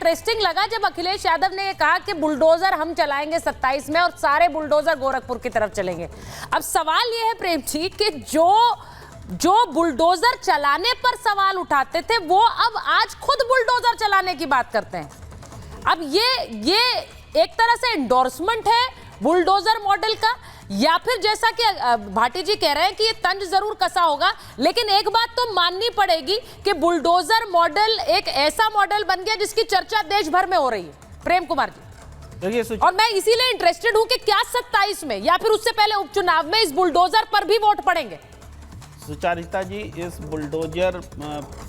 Interesting लगा जब अखिलेश यादव ने ये कहा कि बुलडोजर हम चलाएंगे 27 में और सारे बुलडोजर गोरखपुर की तरफ चलेंगे। अब सवाल ये है प्रेम जी कि जो बुलडोजर चलाने पर सवाल उठाते थे वो अब आज खुद बुलडोजर चलाने की बात करते हैं। अब ये एक तरह से एंडोर्समेंट है बुलडोजर मॉडल का, या फिर जैसा कि भाटी जी कह रहे हैं कि ये तंज जरूर कसा होगा, लेकिन एक बात तो माननी पड़ेगी कि बुलडोजर मॉडल एक ऐसा मॉडल बन गया जिसकी चर्चा देश भर में हो रही है। प्रेम कुमार जी, और मैं इसीलिए इंटरेस्टेड हूं कि क्या 27 में या फिर उससे पहले उपचुनाव में इस बुलडोजर पर भी वोट पड़ेंगे। सुचारिता जी, इस बुलडोजर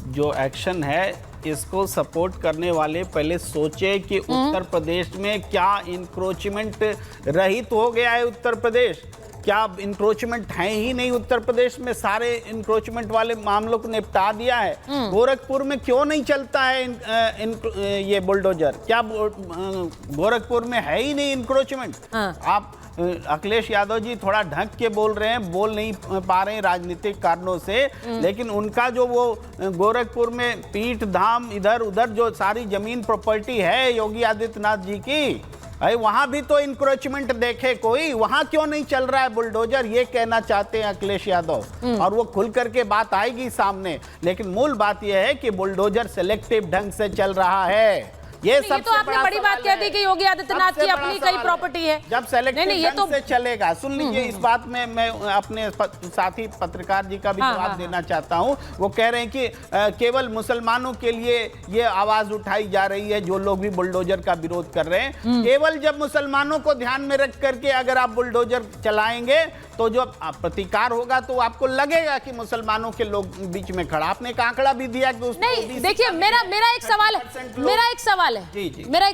जो एक्शन है इसको सपोर्ट करने वाले पहले सोचे कि उत्तर प्रदेश में क्या इंक्रोचमेंट रहित हो गया है। उत्तर प्रदेश क्या इंक्रोचमेंट है ही नहीं उत्तर प्रदेश में, सारे इंक्रोचमेंट वाले मामलों को निपटा दिया है। गोरखपुर में क्यों नहीं चलता है ये बुलडोजर? क्या गोरखपुर में है ही नहीं इंक्रोचमेंट? आप अखिलेश यादव जी थोड़ा ढंक के बोल रहे हैं, बोल नहीं पा रहे हैं राजनीतिक कारणों से, लेकिन उनका जो वो गोरखपुर में पीठ धाम इधर उधर जो सारी जमीन प्रॉपर्टी है योगी आदित्यनाथ जी की, अरे वहां भी तो इंक्रोचमेंट देखे कोई, वहां क्यों नहीं चल रहा है बुलडोजर? ये कहना चाहते हैं अखिलेश यादव, और वो खुल करके बात आएगी सामने। लेकिन मूल बात यह है कि बुलडोजर सेलेक्टिव ढंग से चल रहा है। ये तो आपने बड़ी बात कह दी कि योगी आदित्यनाथ की अपनी कई प्रॉपर्टी है। जब सेलेक्टिव ढंग से चलेगा, सुन लीजिए इस बात में मैं अपने साथी पत्रकार जी का भी जवाब देना चाहता हूं। वो कह रहे हैं कि केवल मुसलमानों के लिए ये आवाज उठाई जा रही है जो लोग भी बुलडोजर का विरोध कर रहे हैं। केवल जब मुसलमानों को ध्यान में रख करके अगर आप बुलडोजर चलाएंगे तो जो प्रतिकार होगा तो आपको लगेगा कि मुसलमानों के लोग बीच में खड़ा। आपने एक आंकड़ा भी दिया कि नहीं, देखिए मेरा एक सवाल है, मेरा एक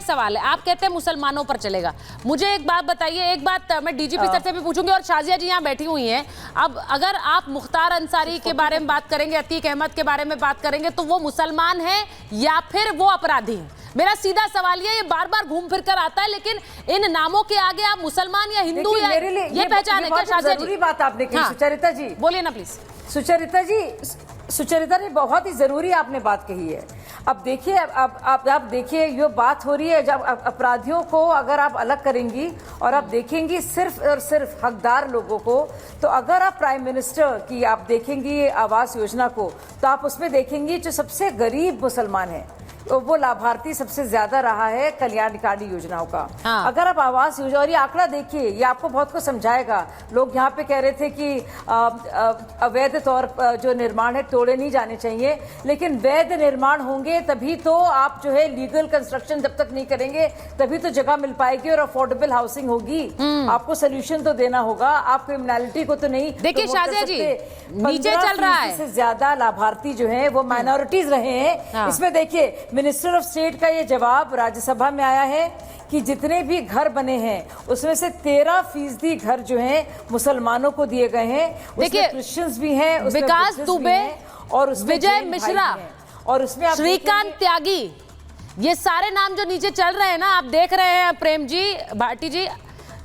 सवाल है। आप कहते हैं मुसलमानों पर चलेगा, मुझे एक बात बताइए, एक बात मैं डीजीपी सर से भी पूछूंगी और शाजिया जी यहाँ बैठी हुई हैं। अब अगर आप मुख्तार अंसारी के बारे में बात करेंगे, अतीक अहमद के बारे में बात करेंगे, तो वो मुसलमान है या फिर वो अपराधी है? मेरा सीधा सवाल ये बार बार घूम फिर कर आता है, लेकिन इन नामों के आगे आप मुसलमान या हिंदू या ये पहचान है क्या? शाजिया जी, बात आपने कही। सुचरिता जी बोलिए ना प्लीज। सुचरिता जी बहुत ही जरूरी आपने बात कही है। अब देखिए, आप देखिए ये बात हो रही है, जब अपराधियों को अगर आप अलग करेंगी और आप देखेंगी सिर्फ और सिर्फ हकदार लोगों को, तो अगर आप प्राइम मिनिस्टर की आप देखेंगी आवास योजना को, तो आप उसमें देखेंगी जो सबसे गरीब मुसलमान है तो वो लाभार्थी सबसे ज्यादा रहा है कल्याणकारी योजनाओं का। अगर आप आवास योजना, और ये आंकड़ा देखिए, ये आपको बहुत कुछ समझाएगा। लोग यहाँ पे कह रहे थे कि अवैध तौर पर जो निर्माण है तोड़े नहीं जाने चाहिए, लेकिन वैध निर्माण होंगे तभी तो आप जो है लीगल कंस्ट्रक्शन जब तक नहीं करेंगे तभी तो जगह मिल पाएगी और अफोर्डेबल हाउसिंग होगी। आपको सोल्यूशन तो देना होगा, आप क्रिमिनलिटी को तो नहीं। देखिए शाजिया जी, नीचे चल रहा है, से ज्यादा लाभार्थी जो है वो माइनॉरिटीज रहे हैं। इसमें देखिए मिनिस्टर ऑफ स्टेट का ये जवाब राज्यसभा में आया है कि जितने भी घर बने हैं उसमें से 13% घर जो हैं मुसलमानों को दिए गए हैं। उसमें क्रिश्चियंस भी हैं, विकास दुबे और विजय मिश्रा और उसमें श्रीकांत त्यागी, ये सारे नाम जो नीचे चल रहे हैं ना, आप देख रहे हैं प्रेम जी, भाटी जी,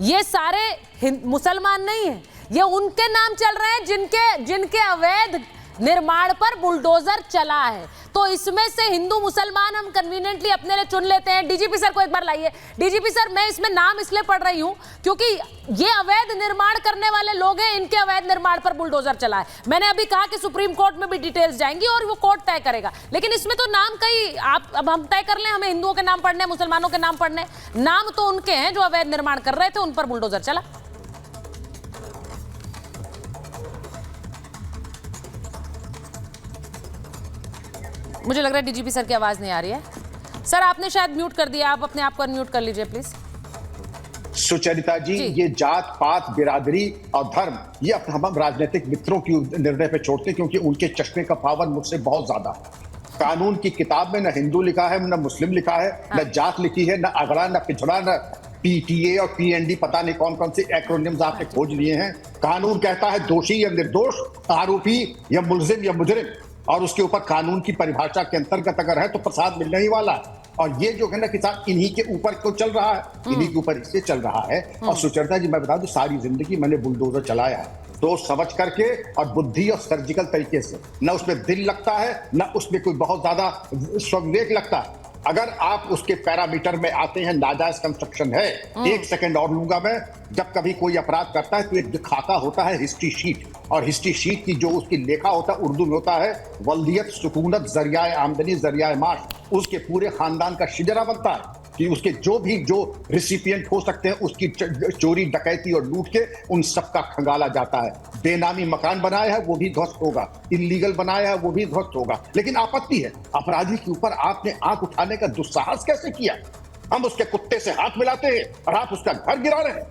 ये सारे मुसलमान नहीं है, ये उनके नाम चल रहे हैं जिनके अवैध निर्माण पर बुलडोजर चला है। तो इसमें से हिंदू मुसलमान हम कन्वीनियंटली अपने लिए चुन लेते हैं। डीजीपी सर को एक बार लाइए। डीजीपी सर, मैं इसमें नाम इसलिए पढ़ रही हूं क्योंकि ये अवैध निर्माण करने वाले लोग हैं, इनके अवैध निर्माण पर बुलडोजर चला है। मैंने अभी कहा कि सुप्रीम कोर्ट में भी डिटेल्स जाएंगी और वो कोर्ट तय करेगा, लेकिन इसमें तो नाम कई आप अब हम तय कर लें, हमें हिंदुओं के नाम पढ़ने, मुसलमानों के नाम पढ़ने, नाम तो उनके हैं जो अवैध निर्माण कर रहे थे, उन पर बुलडोजर चला। मुझे लग रहा है डीजीपी सर की आवाज नहीं आ रही है। सर आपने शायद म्यूट कर दिया, आप अपने आप को अनम्यूट कर लीजिए प्लीज। सुचरिता जी, ये जात पात बिरादरी और धर्म ये हम राजनीतिक मित्रों की निर्णय पे छोड़ते हैं, क्योंकि उनके चश्मे का पावर मुझसे बहुत ज्यादा है। कानून की किताब में न हिंदू लिखा है, न मुस्लिम लिखा है, न जात लिखी है, न अगड़ा, न पिछड़ा, न पीटीए और पीएनडी, पता नहीं कौन कौन से एक्रोनिम्स आपने खोज लिए हैं। कानून कहता है दोषी या निर्दोष, आरोपी या मुलजिम या मुजरिम, और उसके ऊपर कानून की परिभाषा के अंतर्गत अगर है तो प्रसाद मिलने ही वाला है। और ये जो है ना किसान इन्हीं के ऊपर क्यों चल रहा है, इन्हीं के ऊपर इसलिए चल रहा है। और सुचरिता जी मैं बता दूं, सारी जिंदगी मैंने बुलडोजर चलाया है, तो समझ करके और बुद्धि और सर्जिकल तरीके से। न उसमें दिल लगता है, न उसमें कोई बहुत ज्यादा स्वविवेक लगता है। अगर आप उसके पैरामीटर में आते हैं, नाजायज कंस्ट्रक्शन है, 1 सेकंड और लूंगा मैं। जब कभी कोई अपराध करता है तो एक खाका होता है हिस्ट्री शीट, और हिस्ट्री शीट की जो उसकी लेखा होता है उर्दू में होता है वल्दियत, सुकूनत, जरिया आमदनी, जरिया माश। उसके पूरे खानदान का शिजरा बनता है कि उसके जो रिसिपिएंट हो सकते हैं उसकी चोरी, डकैती और लूट के उन सबका खंगाला जाता है। बेनामी मकान बनाया है वो भी ध्वस्त होगा, इल्लीगल बनाया है वो भी ध्वस्त होगा। लेकिन आपत्ति है अपराधी के ऊपर आपने आंख उठाने का दुस्साहस कैसे किया? हम उसके कुत्ते से हाथ मिलाते हैं और आप उसका घर गिरा रहे हैं,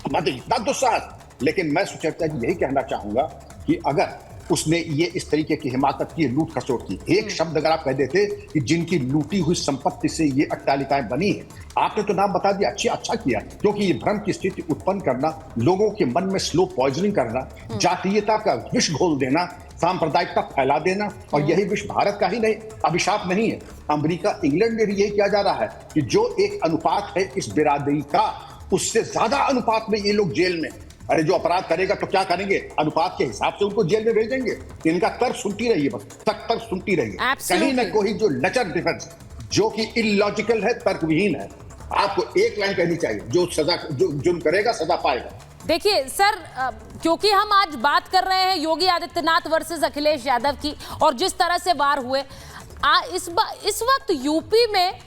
मतलब इतना दुस्साहस। लेकिन मैं सुचेता जी यही कहना चाहूंगा कि अगर उसने ये इस तरीके की हिमाकत की, लूट खसोट की, एक शब्द अगर आप कह देते कि जिनकी लूटी हुई संपत्ति से ये अट्टालिकाएं बनी है, आपने तो नाम बता दिया, अच्छा किया। क्योंकि ये भ्रम की स्थिति उत्पन्न करना, लोगों के मन में स्लो पॉइजनिंग करना, जातीयता का विष घोल देना, सांप्रदायिकता फैला देना, और यही विष भारत का ही नहीं, अभिशाप नहीं है, अमेरिका, इंग्लैंड में भी यही किया जा रहा है कि जो एक अनुपात है इस बिरादरी का, उससे ज्यादा अनुपात में ये लोग जेल में। अरे जो अपराध करेगा तो क्या करेंगे, अनुपात के हिसाब से उनको जेल में भेजेंगे। इनका तर्क सुनती रहिए, बस तर्क सुनती रहिए। कहीं ना कोई जो नचर डिफेंस जो कि इलॉजिकल है, तर्कविहीन है, आपको एक लाइन कहनी चाहिए, जो सजा, जो जुर्म करेगा सजा पाएगा। देखिए सर, क्योंकि हम आज बात कर रहे हैं योगी आदित्यनाथ वर्सेस अखिलेश यादव की, और जिस तरह से वार हुए, इस वक्त यूपी में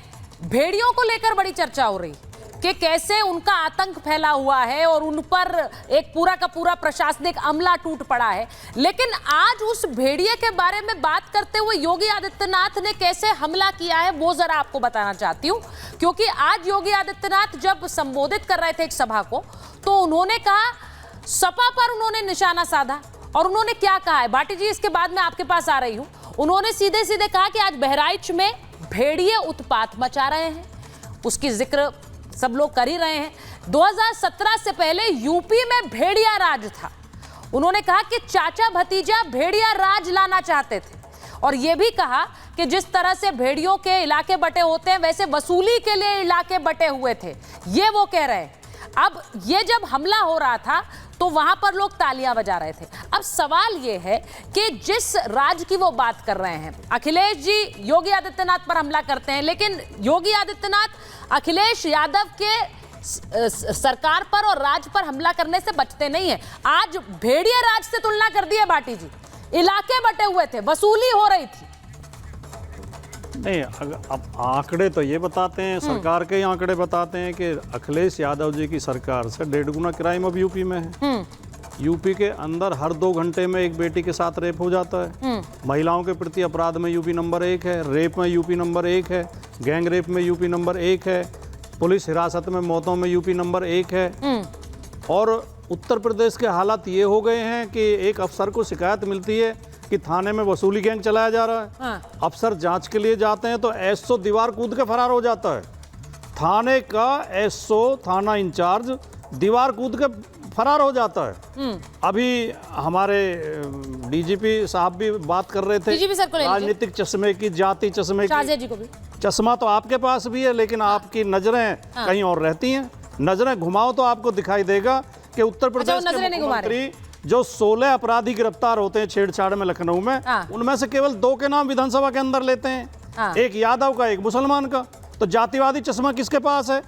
भेड़ियों को लेकर बड़ी चर्चा हो रही कि कैसे उनका आतंक फैला हुआ है और उन पर एक पूरा का पूरा प्रशासनिक अमला टूट पड़ा है। लेकिन आज उस भेड़िए के बारे में बात करते हुए योगी आदित्यनाथ ने कैसे हमला किया है वो जरा आपको बताना चाहती हूं, क्योंकि आज योगी आदित्यनाथ जब संबोधित कर रहे थे एक सभा को, तो उन्होंने कहा, सपा पर उन्होंने निशाना साधा, और उन्होंने क्या कहा है भाटी जी, इसके बाद मैं आपके पास आ रही हूं। उन्होंने सीधे सीधे कहा कि आज बहराइच में भेड़िए उत्पात मचा रहे हैं, उसकी जिक्र सब लोग कर ही रहे हैं। 2017 से पहले यूपी में भेड़िया राज था। उन्होंने कहा कि चाचा भतीजा भेड़िया राज लाना चाहते थे, और यह भी कहा कि जिस तरह से भेड़ियों के इलाके बटे होते हैं वैसे वसूली के लिए इलाके बटे हुए थे, ये वो कह रहे हैं। अब ये जब हमला हो रहा था तो वहां पर लोग तालियां बजा रहे थे। अब सवाल ये है कि जिस राज की वो बात कर रहे हैं, अखिलेश जी योगी आदित्यनाथ पर हमला करते हैं, लेकिन योगी आदित्यनाथ अखिलेश यादव के सरकार पर और राज पर हमला करने से बचते नहीं है। आज भेड़िया राज से तुलना कर दी है भाटी जी, इलाके बटे हुए थे, वसूली हो रही थी। नहीं, अब आंकड़े तो ये बताते हैं, सरकार के आंकड़े बताते हैं कि अखिलेश यादव जी की सरकार से 1.5 गुना क्राइम अब यूपी में है। यूपी के अंदर हर 2 घंटे में एक बेटी के साथ रेप हो जाता है। महिलाओं के प्रति अपराध में यूपी नंबर 1 है, रेप में यूपी नंबर 1 है, गैंग रेप में यूपी नंबर 1 है, पुलिस हिरासत में मौतों में यूपी नंबर 1 है। और उत्तर प्रदेश के हालात ये हो गए हैं कि एक अफसर को शिकायत मिलती है कि थाने में वसूली गैंग चलाया जा रहा है। हाँ। अफसर जांच के लिए जाते हैं तो एसओ दीवार कूद के फरार हो जाता है। थाने का एसओ, थाना इंचार्ज दीवार कूद के फरार हो जाता है। अभी हमारे डीजीपी साहब भी बात कर रहे थे राजनीतिक चश्मे की, जाति चश्मे की। जी को भी चश्मा तो आपके पास भी है, लेकिन आपकी नजरें कहीं और रहती हैं। नजरें घुमाओ तो आपको दिखाई देगा कि उत्तर प्रदेश के मुख्यमंत्री जो 16 अपराधी गिरफ्तार होते हैं छेड़छाड़ में लखनऊ में, उनमें से केवल 2 के नाम विधानसभा के अंदर लेते हैं, एक यादव का, एक मुसलमान का। तो जातिवादी चश्मा किसके पास है?